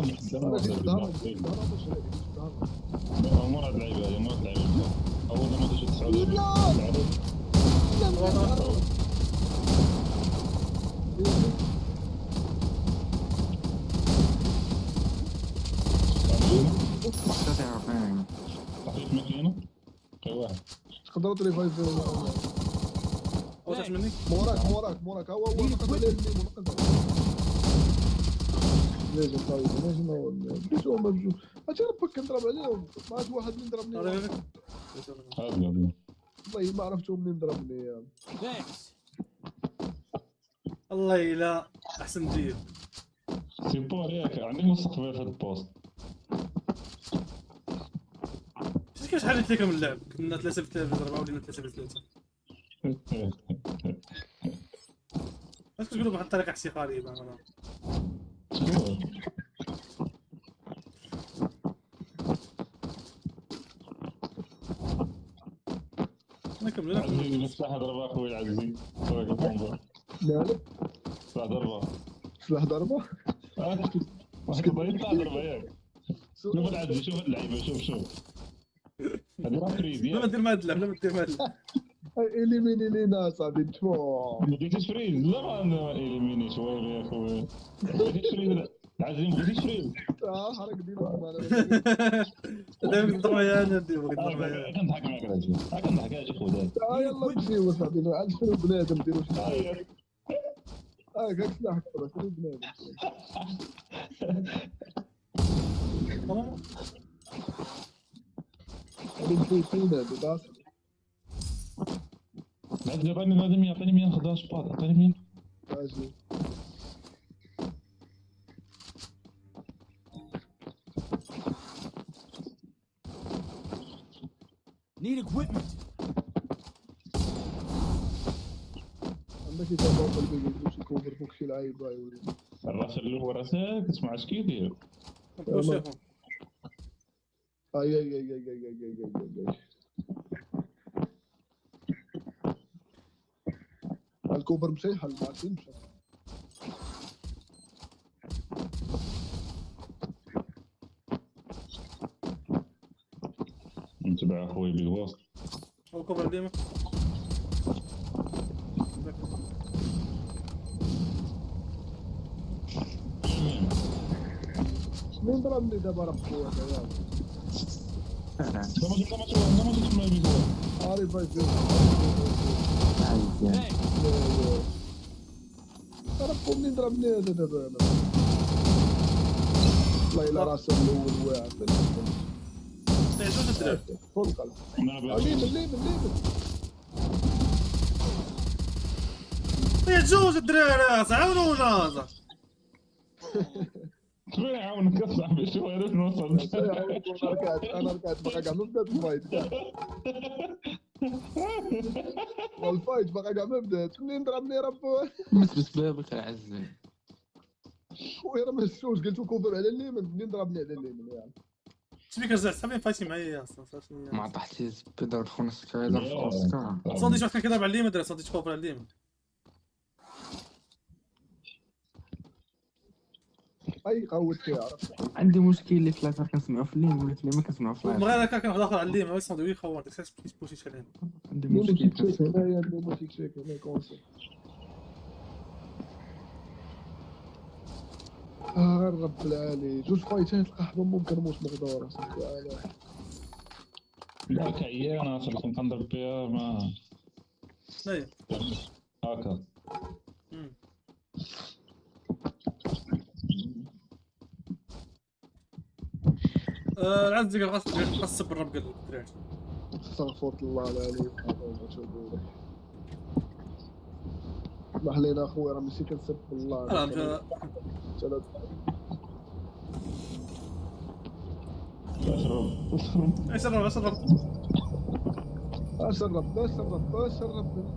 انا جيت الدهر مرة اللعيبة هذه مرة اللعيبة أول ما تجي 39 صحيح ماكينة كاين واحد تقدروا تريفايف اوتاش مني موراك هو نقد عليه الميم ونقد ليش طيب ماشي نو ما بجوج هادشي ربك كنضرب عليهم ما عاد واحد اللي ضربني هذا والله ما عرفتو منين ضربني يا الله الا احسن جيل سيبور ياك عندي مستقبل في هاد البوست شفتي شحال قلت لكم اللعب كنا 3 في 4 ولينا 3 في 3 اش كتقولوا بواحد الطريقه احتقاليه بعدا نكملوا عزيز نفتح ضربة أخوي عزيز طريقة بومبا مالك سلاح ضربة سلاح ضربه واحد يطلع ضربة ياك شوف العزيز شوف اللعيبة شوف هادي راه فريز لا ما دير مادله لا ما دير مادله إليميني لينا صاحبي تفو ما بغيتيش فريز لا ما إليميني شوية يا خويا ما بغيتيش فريز العزيز ما بغيتيش فريز حرك ديالو دابا كنضرب معايا انا ندير كنضرب معايا كنضحك معاك العزيز كنضحك اجي خويا يلا نمشيو صاحبي عاد شنو بنادم ديرو شي حاجه هاك سلاحك شنو بنادم هادي مفوتين هادي باص بعد عطيني يعطيني 111 باط عطيني 100 اجي Need equipment. عندك اذا فوق البيبي شي كوفر فوق شي لعيبه ولا الراس الاول راسك كتسمع اش كيدير شوفوا اي اي اي اي اي اي اي اي اي الكوفر مشى حل ما عرفتش مشى نتبع اخويا بالوسط هو كبر ديما مين ضربني دابا راه خويا ما تسمع بالوسط عارف باش Hey, راه منين ضربني هذا دابا انا والله الا راسه الاول واعر تعزوز الدراري فوق القلب انا ليمن تعزوز الدراري عاونونا شويه عاونك اصاحبي شويه عرفت نوصل انا ركعت باقا كاع ما بدات الفايت والفايت باقا كاع ما بدات منين ضربني ربو مثبت بابك العزيز خويا راه ما شفتوش قلت له كوفر على اليمين منين ضربني على اليمين يعني سبيكر زعما صحابي فايتين معايا اصلا ما طحتي سبيدر في خونس كايدر في اوسكار صونديش واحد كان كيضرب على اليمين درا صونديش كوفر على اليمين اي قوت فيها عرفت عندي مشكل اللي في لاكار كنسمعو في الليل ولات اللي ما كنسمعو في لاكار بغا كان واحد اخر على اليمين هو صوندي ويخور داك الساعه بوشي شالين عندي مو مشكل تيك شيك هنايا مو تيك شيك هنا كونسي رب العالي جوج فايتات القحبه ممكن موس مقدور صافي لا عيانه اصلا كنضرب بها ما اييه هكا العز ديال خاص الصبر رب قال الدراري استغفر الله العلي اسمح لينا اخويا راه ماشي كنسب الله اشرب اشرب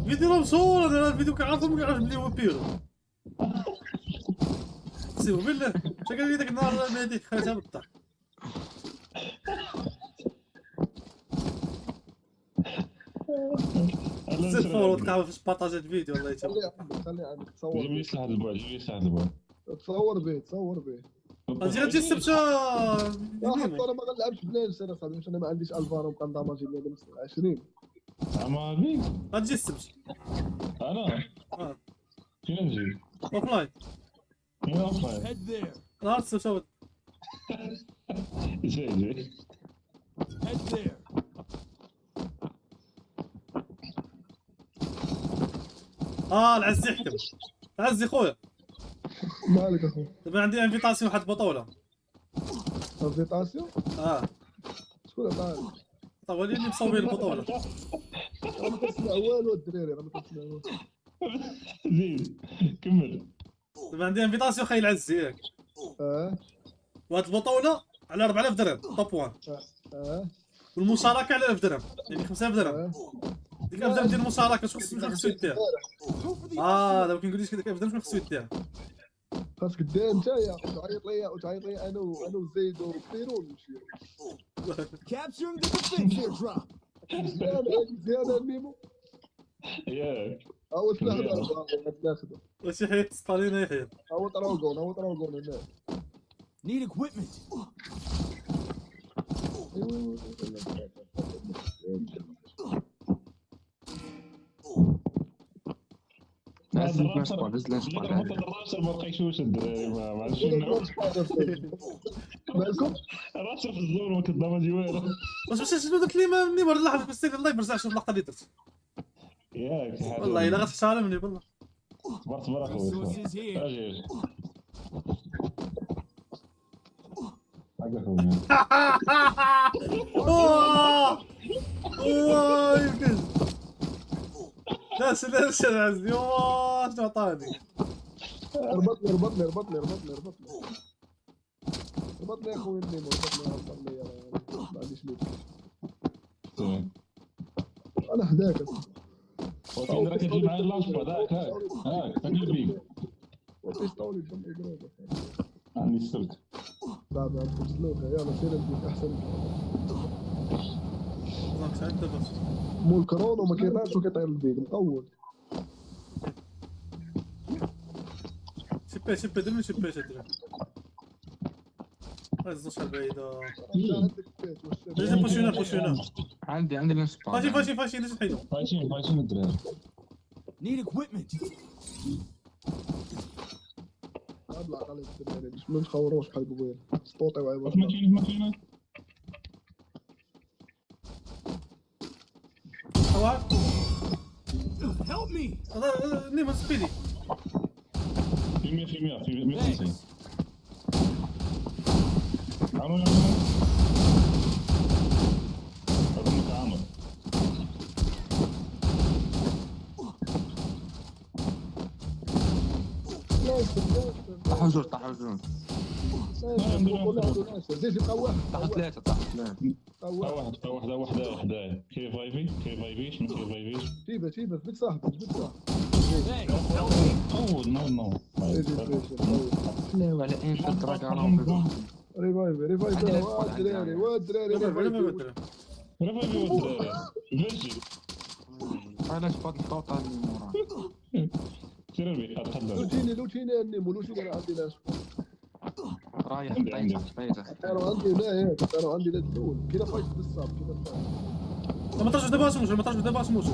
فيديو مصور هذا الفيديو كيعرفهم كيعرف بلي هو بيرو سيبو بالله شكون اللي داك النهار مهدي خرجها بالضحك زيد فولو تلقاو فاش بارطاجي الفيديو الله يتوب خلي عندك تصور جيب لي سلاح البعد تصور به تصور به. اجي غتجي السبته لا حتى انا ما غنلعبش بلانس انا صاحبي، انا ما عنديش الفارو بقى نداماجي لي 20. زعما بيك غتجي السبت انا فين نجي؟ اوفلاين فين اوفلاين؟ Head there. نهار السبت هو. جاي Head there. العزي يحكم. العزي خويا مالك اخويا؟ دابا عندي انفيتاسيون واحد البطوله. انفيتاسيون؟ شكون عطاها لك؟ هو اللي مصوبين البطوله. راه ما كنسمع والو الدراري، راه ما كنسمع والو. زيد كمل. دابا عندي انفيتاسيون خاي العزي ياك. وهاد البطوله على 4000 درهم توب 1. والمشاركه على 1000 درهم يعني 5000 درهم. ديك 1000 درهم ديال المشاركه شنو خصو يدير؟ دابا كنقول لك ديك 1000 درهم شنو خصو يدير؟ خاصك دير نتايا وتعيط لي انا وزيد وبيرو نمشيو. Capturing the defense airdrop. مزيان الميمو. ياك هو سلاح ضربه ناخذه. واش حيت ستالينا يحيى. هو طراوغون هنا. Need equipment. نزل لاسبوع نزل لاسبوع. الراسل ما لقيتش واش الدراري ما عرفتش شنو. مالكم؟ الراسل في الزور ما كداماجي والو. واش شنو داك اللي مني مرة اللحظه في السير الله يبرزع شوف اللقطه اللي درت. ياك والله الا غتحترمني والله. تبارك اخويا. Resources here. اجي يمكن لا سلسل العزي شنو عطاني. ربطني يا اخوي الميمو، ربطني ما عنديش ميمو. انا حداك وكاين راك تجي معايا اللاشبا هاك انا بيك وتيستولي جنبي قريبه. عندي السلك. بعد ما تسلوها يلا سير نديك احسن. والله ساعدت بس مو الكورونا وما كيطيرش وكيطير البيك مطول. شبه دم شبه شدرا الزوشة البعيدة. عندك بيت لازم بوشينا عندي لاسبوع. فاشي لازم حيدو. فايتين الدراري. Need equipment. ابلع عليك الدراري باش ما نخوروش بحال قبيل. سطوطي وعيبات. ما كاينه واحد Help me. نيمون سبيدي في 150. عمرو هذا متعامل. طحجر زيد يبقى واحد. طاح ثلاثة. واحد حدايا. كاين فايفي شنو كاين فايفي. تيبا بيت صاحبك Hey, help me. نو لا ولا اين شد راك ريفايف والدراري ريفايفي فيجي علاش فهاد الطوطة اللي مورا. سير البيت قدر. لوتيني النيمو لوتيني انا عندي ناس. رايح عندي. كانوا عندي لا كانوا عندي لا الاول كذا فايت بالصاب كذا فايت. ما ترجع دابا اسموش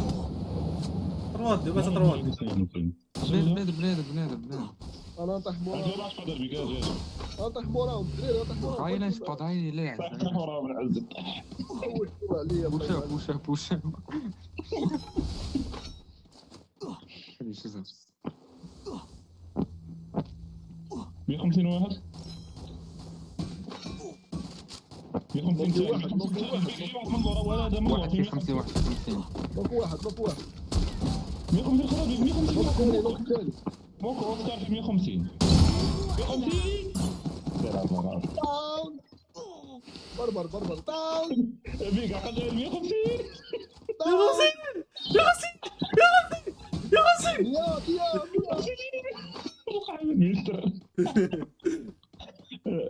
ترواد باش ترواد بنادم انا نطيح موراهم اجي راش قدر بك اجي نطيح موراهم الدراري نطيح موراهم. هاي لاسبوع هاي لا طحنا وراه من عز اول كره عليا بوشا هذه شو زعما 150 واحد 150 واحد من ورا ولا هذا من ورا 51 ماكو واحد 150 خرج 150 لوك ثاني موكو اوسكار في 150 سلام عليكم داون بربر داون بيك عقد 150 يا مستر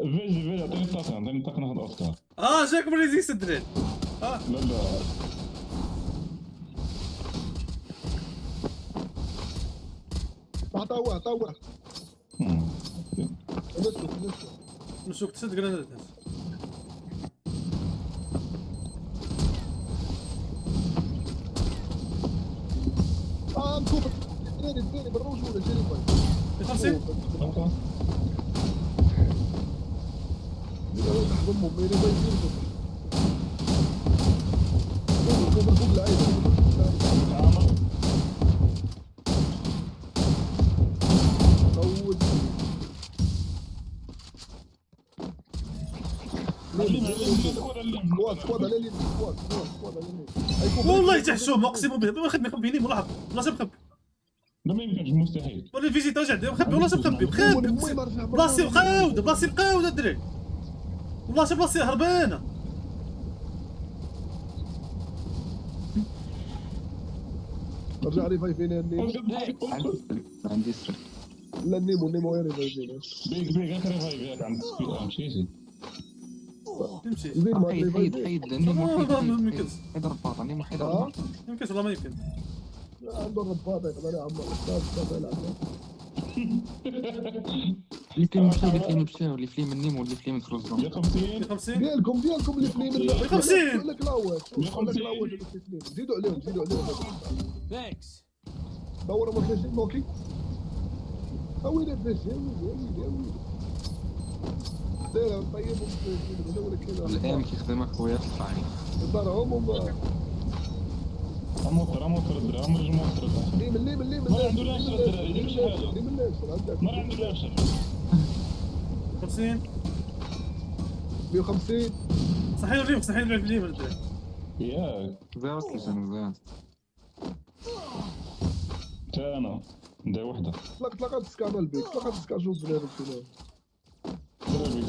فيجي اعطيني الطاقة ناخذ اوسكار. جاكم اللي يزيد الدراري. لا عطا واحد نشوف تسد جرانات. مكوبة الثاني بالرجولة جري في 50 تحت امهم ما يريد يركض فوق لعيبة طول سكواد على اليمين سكواد على اليمين والله يتحشوم اقسم بالله ما خبي مخبيين والله والله سي مخبي لا ما يمكنش مستحيل. ولا الفيزيتا رجع مخبي والله سي مخبي بلاصتي مقاود بلاصتي مقاود الدراري والله سي بلاصتي هربانه. رجع ريفايفين النيمو عندي سر. لا النيمو غير ريفايفين بيك اخر ريفايف ياك عند مشيتي. تمشي زين ما حيد ريفايفين ما يمكنش حيد رباط النيمو حيد رباط. ما يمكنش والله ما يمكن. عنده الرباط يقدر يعمر استاذ يلعب اللي فيه مشاو اللي فيه مشاو اللي فيه من النيمو واللي فيه من كروزرون. 150 50 ديالكم الاثنين 50. لك لاوت لك لاوت الاثنين زيدوا عليهم Thanks. دوروا ما كاينش موكي وين البيش يا وليدي داير طيبهم هنا ولا كذا الام كيخدم اخويا في الصعيد. ضرهم اموتر الدراري امر موتر. ليم ما عنده لا شر الدراري دير شي حاجه. ليم عندك ما عنده لا شر. 50 150 صحيح اليوم صحيح نلعب اليوم الدراري. ياك زاد مزيان. تا انا ندير وحده. طلقت السكان البيك طلقت السكان شوف بنادم فينا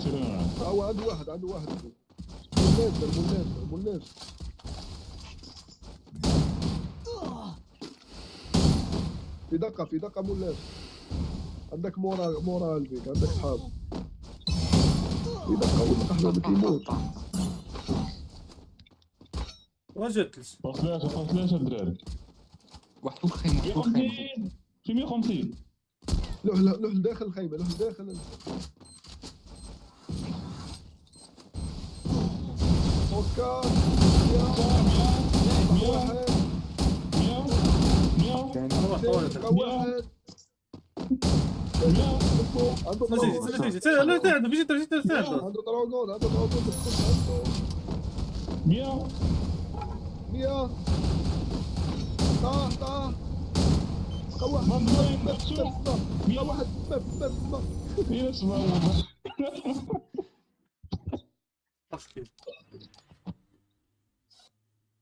سير معاه. هو عنده واحد مولاد في دقة مولاد عندك مورا البيك عندك صحاب في دقة ولا احنا كيموت واجدتلش فاصلة الدراري. واحد فوق خيمة واحد فوق خيمة. في 150 لوح داخل الخيمة لوح داخل اوسكار واحد واحد عنده دراجون عنده 100 100 طاح واحد يا اسمع عرفت كيف